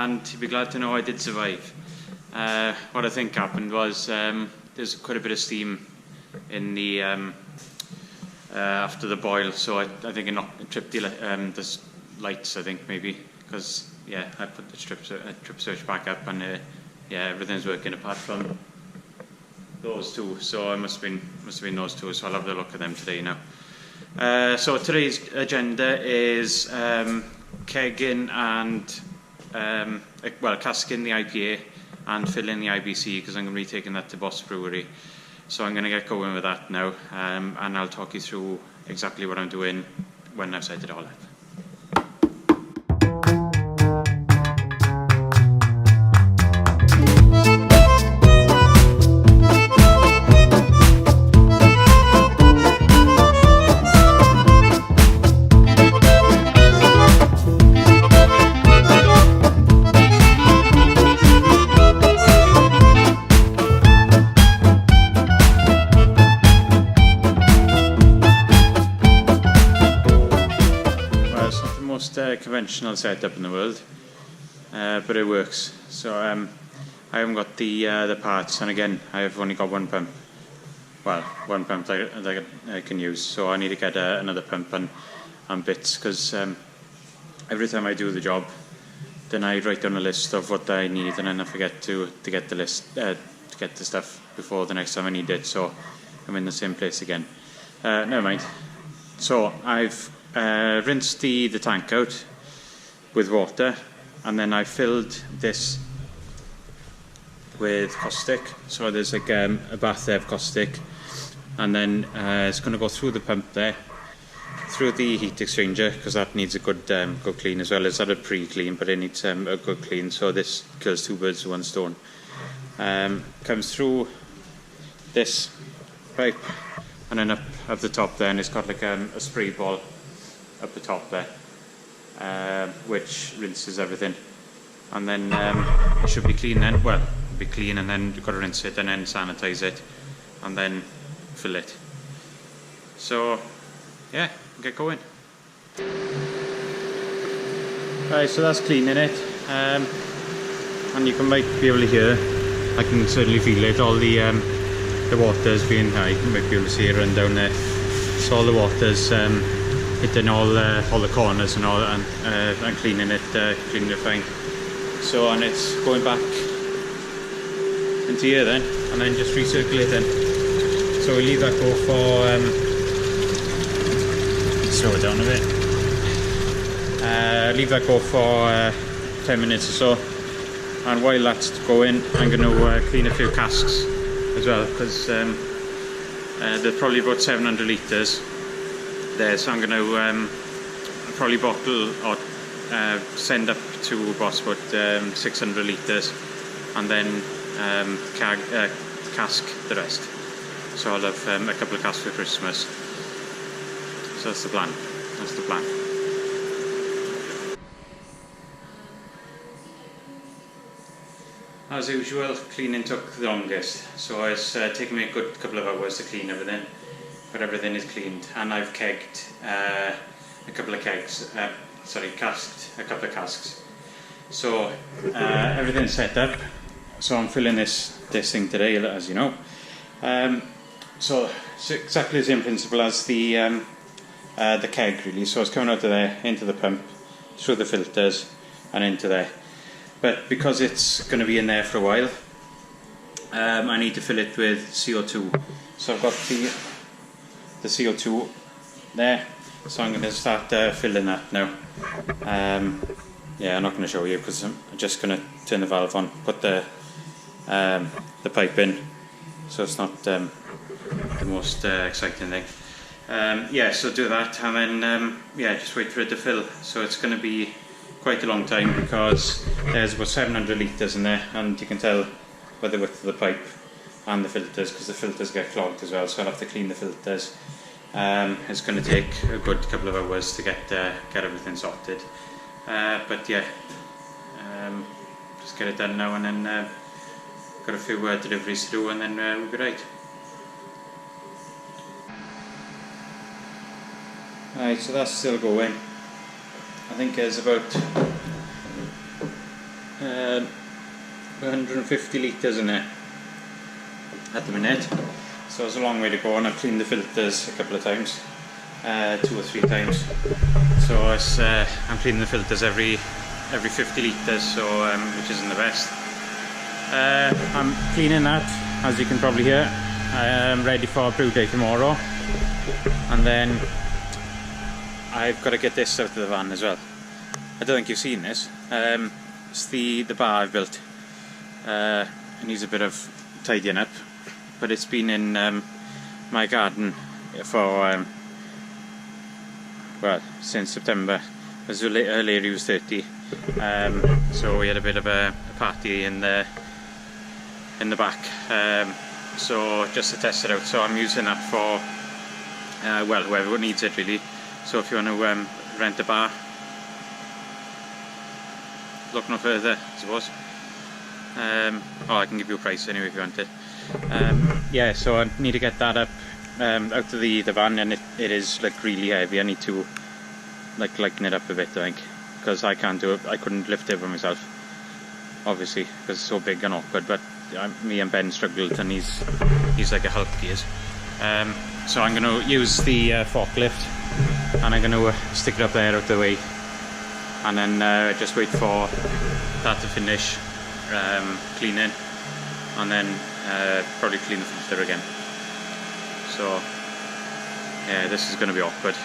and you'll be glad to know I did survive. What I think happened was there's quite a bit of steam in the after the boil, so I think it tripped the lights, I think, maybe, because yeah, I put the trip switch back up, and yeah, everything's working apart from those two, so it must have been those two, so I'll have a look at them today now. So today's agenda is kegging and casking the IPA and filling the IBC, because I'm going to be taking that to Boss Brewery. So I'm going to get going with that now, and I'll talk you through exactly what I'm doing when I've set it all up. Conventional setup in the world, but it works. So I haven't got the parts, and again, I've only got one pump. Well, one pump that I can use, so I need to get another pump and bits, because every time I do the job, then I write down a list of what I need, and then I forget to get the list to get the stuff before the next time I need it. So I'm in the same place again. Never mind. So I've rinsed the tank out with water, and then I filled this with caustic. So there's like a bath there of caustic, and then it's going to go through the pump there, through the heat exchanger, because that needs a good clean as well. It's not a pre-clean, but it needs a good clean. So this kills two birds with one stone. Comes through this pipe, and then up the top there, and it's got like a spray ball up the top there, which rinses everything, and then it should be clean then. Well, it'll be clean, and then you've got to rinse it and then sanitize it and then fill it. So yeah, get going. Right, so that's cleaning it, and you might be able to hear, I can certainly feel it, all the water's being high. You might be able to see it run down there. So all the water's hitting all the corners and all, and cleaning it fine. So, and it's going back into here then, and then just recirculating. So we leave that go for slow it down a bit. Leave that go for 10 minutes or so, and while that's going, I'm going to clean a few casks as well, because there's probably about 700 litres there, so I'm going to probably bottle or send up to Boss about 600 litres, and then cask the rest. So I'll have a couple of casks for Christmas. So that's the plan. That's the plan. As usual, cleaning took the longest, so it's taken me a good couple of hours to clean everything, but everything is cleaned, and I've kegged a couple of kegs, casked a couple of casks. So everything's set up, so I'm filling this thing today, as you know. So it's exactly the same principle as the keg, really. So it's coming out of there, into the pump, through the filters, and into there. But because it's going to be in there for a while, I need to fill it with CO2. So I've got the CO2 there, so I'm going to start filling that now. Yeah, I'm not going to show you, because I'm just going to turn the valve on, put the pipe in, so it's not the most exciting thing. Yeah, so do that, and then yeah, just wait for it to fill. So it's going to be quite a long time, because there's about 700 litres in there, and you can tell by the width of the pipe and the filters, because the filters get clogged as well, so I'll have to clean the filters. It's going to take a good couple of hours to get everything sorted, but yeah, just get it done now, and then got a few deliveries to do, and then we'll be right. Right, so that's still going. I think there's about 150 litres in it at the minute, so it's a long way to go, and I've cleaned the filters a couple of times, 2 or 3 times. So it's, I'm cleaning the filters every 50 litres, so which isn't the best. I'm cleaning that, as you can probably hear. I'm ready for brew day tomorrow, and then I've got to get this out of the van as well. I don't think you've seen this. It's the bar I've built. It needs a bit of tidying up, but it's been in my garden for well, since September. As earlier he was 30, so we had a bit of a party in the back. So just to test it out, so I'm using that for well, whoever needs it really. So if you want to rent a bar, look no further, I suppose. Oh, I can give you a price anyway if you want it. Yeah, so I need to get that up out of the van, and it is like really heavy. I need to like lighten it up a bit, I think, because I can't do it. I couldn't lift it by myself, obviously, because it's so big and awkward. But me and Ben struggled, and he's like a Hulk, he is. So I'm going to use the forklift, and I'm going to stick it up there out the way, and then just wait for that to finish cleaning, and then probably clean the filter again. So yeah, this is going to be awkward.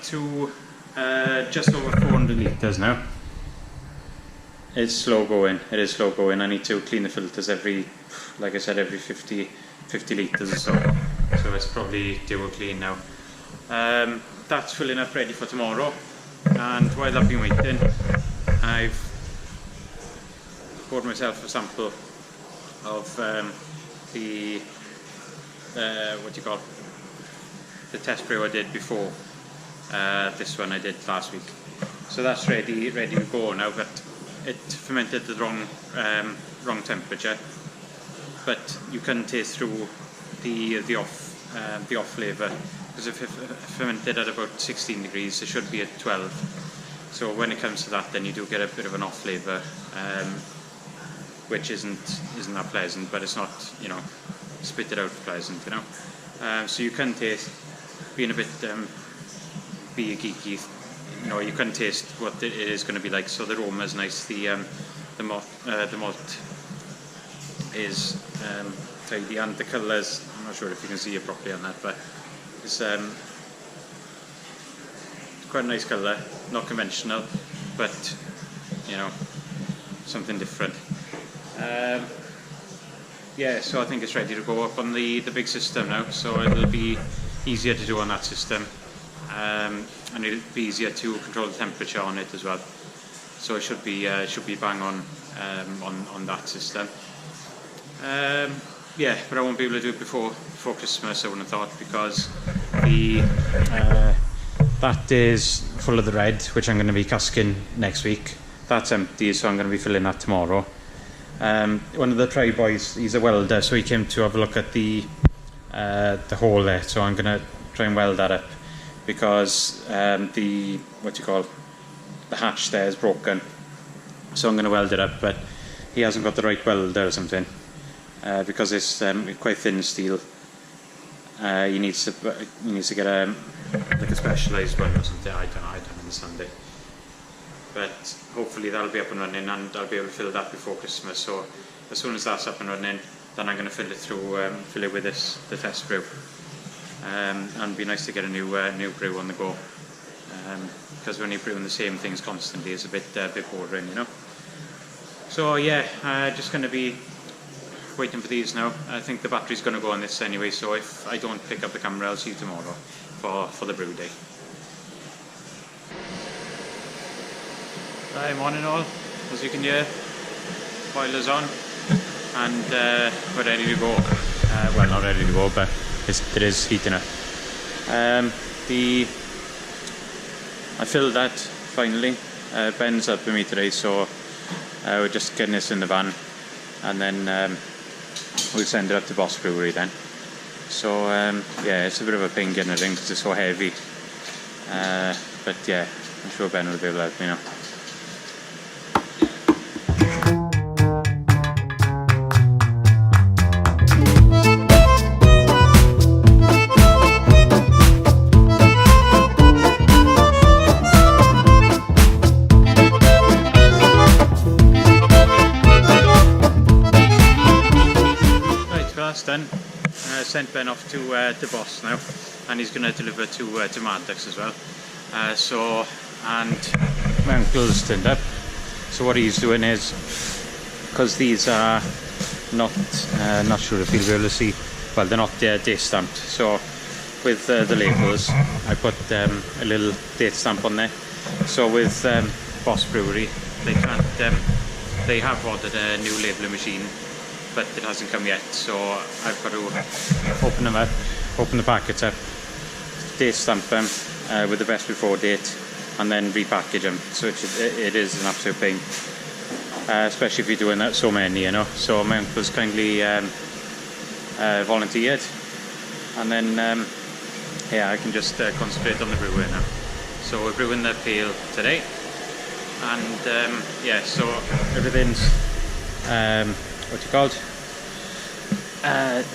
To just over 400 litres now. It's slow going, it is slow going. I need to clean the filters every, like I said, every 50 litres or so. So it's probably due a clean now. That's filling up ready for tomorrow, and while I've been waiting, I've poured myself a sample of the what do you call it? The test brew I did before. This one I did last week, so that's ready to go now. But it fermented the wrong temperature, but you can taste through the off flavour, because if it fermented at about 16 degrees, it should be at 12. So when it comes to that, then you do get a bit of an off flavour, which isn't that pleasant, but it's not, you know, spit it out pleasant, you know. So you can taste, being a bit be a geeky, you know, you can taste what it is going to be like. So the aroma is nice. The malt is tidy, and the colours, I'm not sure if you can see it properly on that, but it's quite a nice colour, not conventional, but you know, something different. Yeah, so I think it's ready to go up on the big system now, so it'll be easier to do on that system. And it'll be easier to control the temperature on it as well. So it should be bang on that system. Yeah, but I won't be able to do it before Christmas, I wouldn't have thought, because that is full of the red, which I'm going to be casking next week. That's empty, so I'm going to be filling that tomorrow. One of the try boys, he's a welder, so he came to have a look at the hole there. So I'm going to try and weld that up, because the hatch there is broken, so I'm going to weld it up, but he hasn't got the right welder or something, because it's quite thin steel. He needs to get like a specialised one or something. I don't understand it, but hopefully that'll be up and running, and I'll be able to fill that before Christmas. So as soon as that's up and running, then I'm going to fill it with the test brew. And it'd be nice to get a new brew on the go. because when you're brewing the same things constantly, it's a bit boring, you know. So yeah, just going to be waiting for these now. I think the battery's going to go on this anyway, so if I don't pick up the camera, I'll see you tomorrow for the brew day. Right, morning all. As you can hear, boiler's on and we're ready to go. Well, not ready to go, but it is heating up. I filled that finally. Ben's helping me today, so we're just getting this in the van, and then we'll send it up to Boss Brewery then. So yeah, it's a bit of a pain getting it in because it's so heavy, but yeah, I'm sure Ben will be able to help me now. That's done. Sent Ben off to Boss now, and he's going to deliver to Maddox as well. And my uncle's turned up. So what he's doing is, because these are not sure if you'll be able to see, well, they're not date stamped. So with the labels, I put a little date stamp on there. So with Boss Brewery, they can't. They have ordered a new labeling machine, but it hasn't come yet, so I've got to open them up, open the packets up, date stamp them with the best before date, and then repackage them. So it is an absolute pain, especially if you're doing that so many, you know. So my uncle's kindly volunteered, and then yeah, I can just concentrate on the brewing now. So we're brewing the pale today, and yeah, so everything's what you called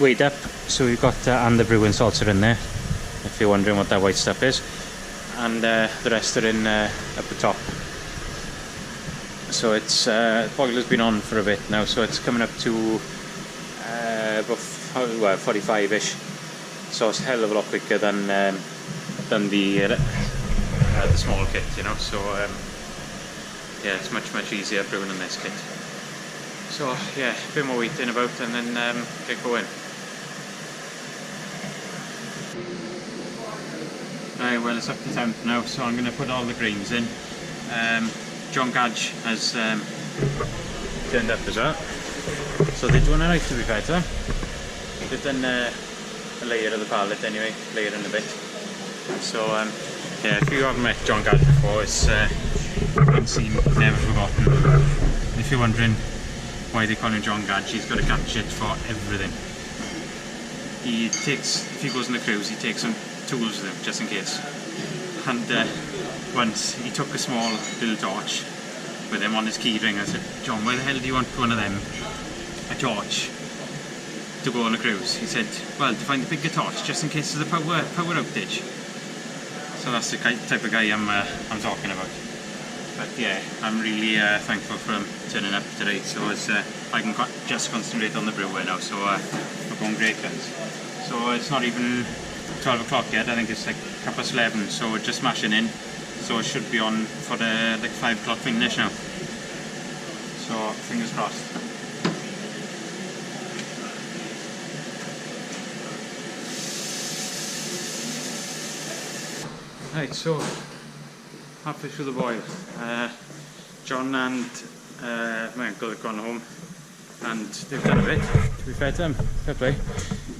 weighed up. So we've got and the brewing salts are in there, if you're wondering what that white stuff is, and the rest are in up the top. So it's boiler's been on for a bit now, so it's coming up to about 45ish, so it's a hell of a lot quicker than the small kit, you know. So yeah, it's much easier brewing in this kit. So yeah, a bit more waiting about, and then get going. Right, well, it's up to temp now, so I'm going to put all the grains in. John Gadge has turned up as well, so they're doing alright, to be fair to them. They've done a layer of the pallet anyway, layer in a bit. So yeah, if you haven't met John Gadge before, it's unseen, never forgotten. If you're wondering why they call him John Gadge, he's got a gadget for everything. He takes, if he goes on the cruise, he takes some tools with him just in case. And once he took a small little torch with him on his key ring. I said, John, why the hell do you want one of them, a torch, to go on a cruise? He said, well, to find the bigger torch just in case there's a power outage. So that's the type of guy I'm talking about. But yeah, I'm really thankful for him turning up today, so I can just concentrate on the brewer now, so we're going great guns. So it's not even 12 o'clock yet, I think it's like 11, so we're just smashing in, so it should be on for the like 5 o'clock finish now, so fingers crossed. Right, so halfway through the boil, John and my uncle have gone home, and they've done a bit, to be fair to them, fair play.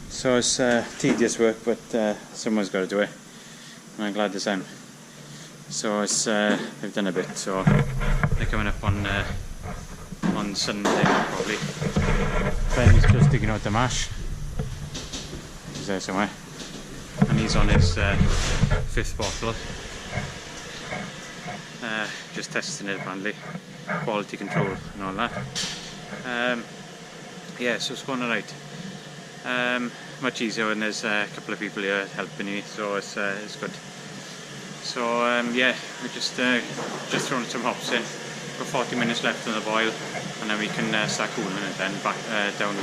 So it's tedious work, but someone's got to do it, and I'm glad it's them. So it's they've done a bit, so they're coming up on Sunday probably. Ben's just digging out the mash. He's there somewhere, and he's on his 5th bottle. Just testing it apparently, quality control and all that. Yeah, so it's going alright. Much easier when there's a couple of people here helping you, so it's good. So yeah, we're just throwing some hops in. Got 40 minutes left on the boil, and then we can start cooling it then back down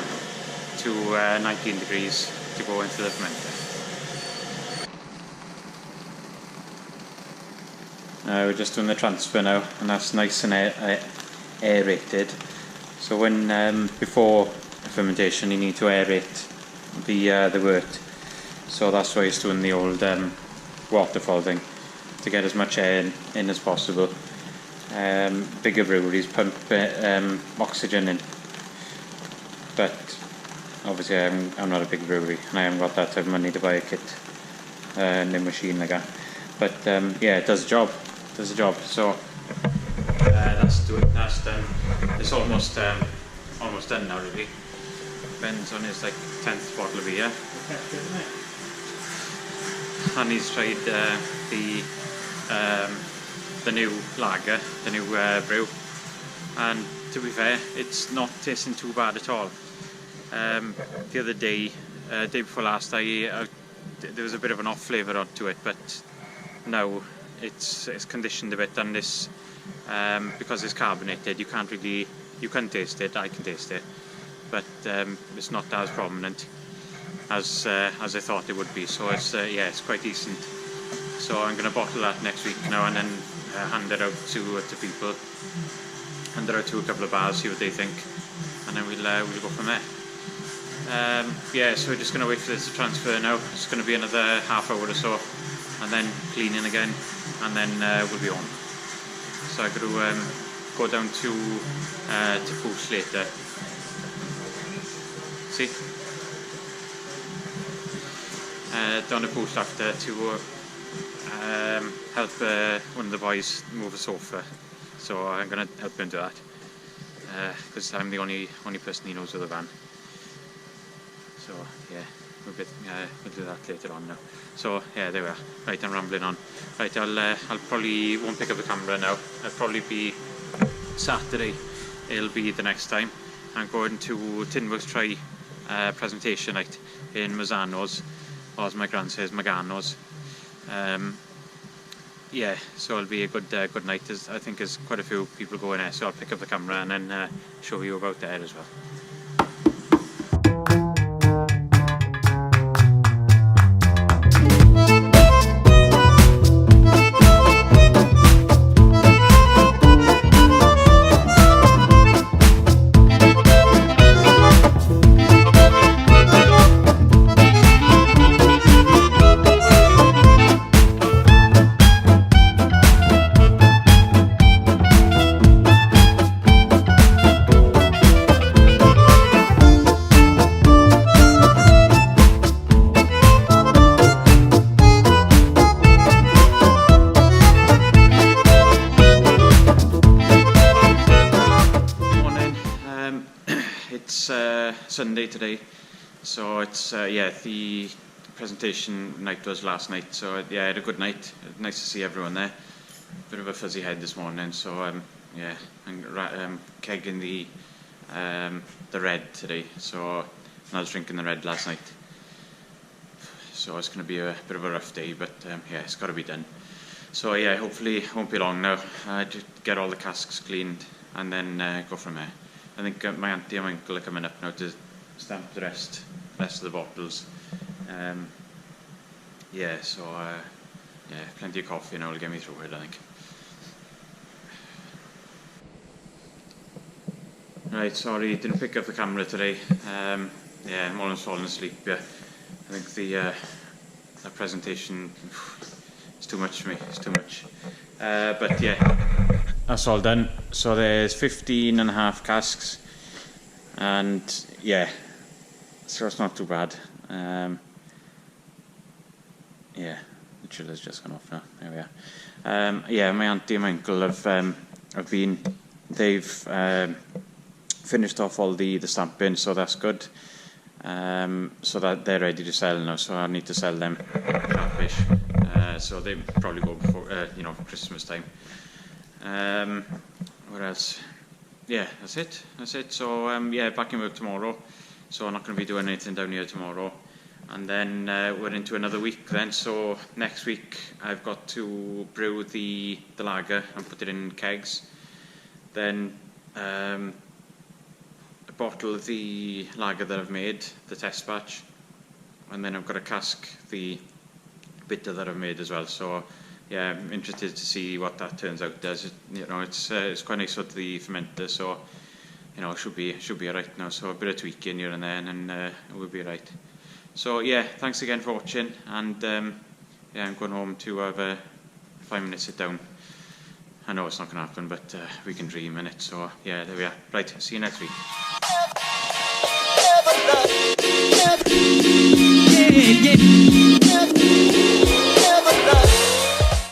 to 19 degrees to go into the fermenter. We're just doing the transfer now, and that's nice and aerated. So when before fermentation, you need to aerate the wort. So that's why he's doing the old waterfall thing, to get as much air in as possible. Bigger breweries pump oxygen in, but obviously I'm not a big brewery and I haven't got that type of money to buy a kit and a machine like that. But yeah, it does the job. So that's done. It's almost done now, really. Ben's on his 10th bottle of beer, and he's tried the new lager, the new brew, and to be fair, it's not tasting too bad at all. The other day, day before last, there was a bit of an off flavour to it, but now it's conditioned a bit, and this because it's carbonated, you can taste it. I can taste it, but it's not as prominent as I thought it would be. So it's it's quite decent. So I'm going to bottle that next week now, and then hand it out to people, hand it out to a couple of bars, see what they think, and then we'll go from there. So we're just going to wait for this to transfer now. It's going to be another half hour or so, and then cleaning again, and then we'll be on. So I've got to go down to Poos later. See? Down to Poos after to help one of the boys move a sofa. So I'm going to help him do that, because I'm the only person he knows with the van. So yeah, we'll do that later on now. So yeah, there we are. Right, I'm rambling on. Right, I'll probably won't pick up the camera now. It'll probably be Saturday. It'll be the next time. I'm going to Tinworks try presentation night in Mazzano's, or as my gran says, Magano's. So it'll be a good night. I think there's quite a few people going there, so I'll pick up the camera and then show you about there as well. It's Sunday today, so it's the presentation night was last night, so I had a good night. Nice to see everyone there. Bit of a fuzzy head this morning, so I'm kegging the red today. So I was drinking the red last night, so it's going to be a bit of a rough day, but it's got to be done. So hopefully it won't be long now. Just get all the casks cleaned and then go from there. I think my auntie and my uncle are coming up now to stamp the rest of the bottles. Plenty of coffee now will get me through it, I think. Right, sorry, didn't pick up the camera today. I'm almost falling asleep. I think the presentation is too much for me. It's too much. But that's all done. So there's 15.5 casks, and so it's not too bad. The chiller's just gone off now. There we are. My auntie and my uncle they've finished off all the stamping, so that's good. So that they're ready to sell now, so I need to sell them sharpish. So they probably go before Christmas time. What else? That's it. So back in work tomorrow, so I'm not going to be doing anything down here tomorrow, and then we're into another week then. So next week I've got to brew the lager and put it in kegs, then a bottle of the lager that I've made, the test batch, and then I've got to cask the bitter that I've made as well. So yeah, I'm interested to see what that turns out as. It's quite nice with the fermenter, so it should be alright now. So a bit of tweaking here and there, and it will be right. So yeah, thanks again for watching, and I'm going home to have a 5-minute sit down. I know it's not going to happen, but we can dream in it. So yeah, there we are. Right, see you next week. Yeah, yeah.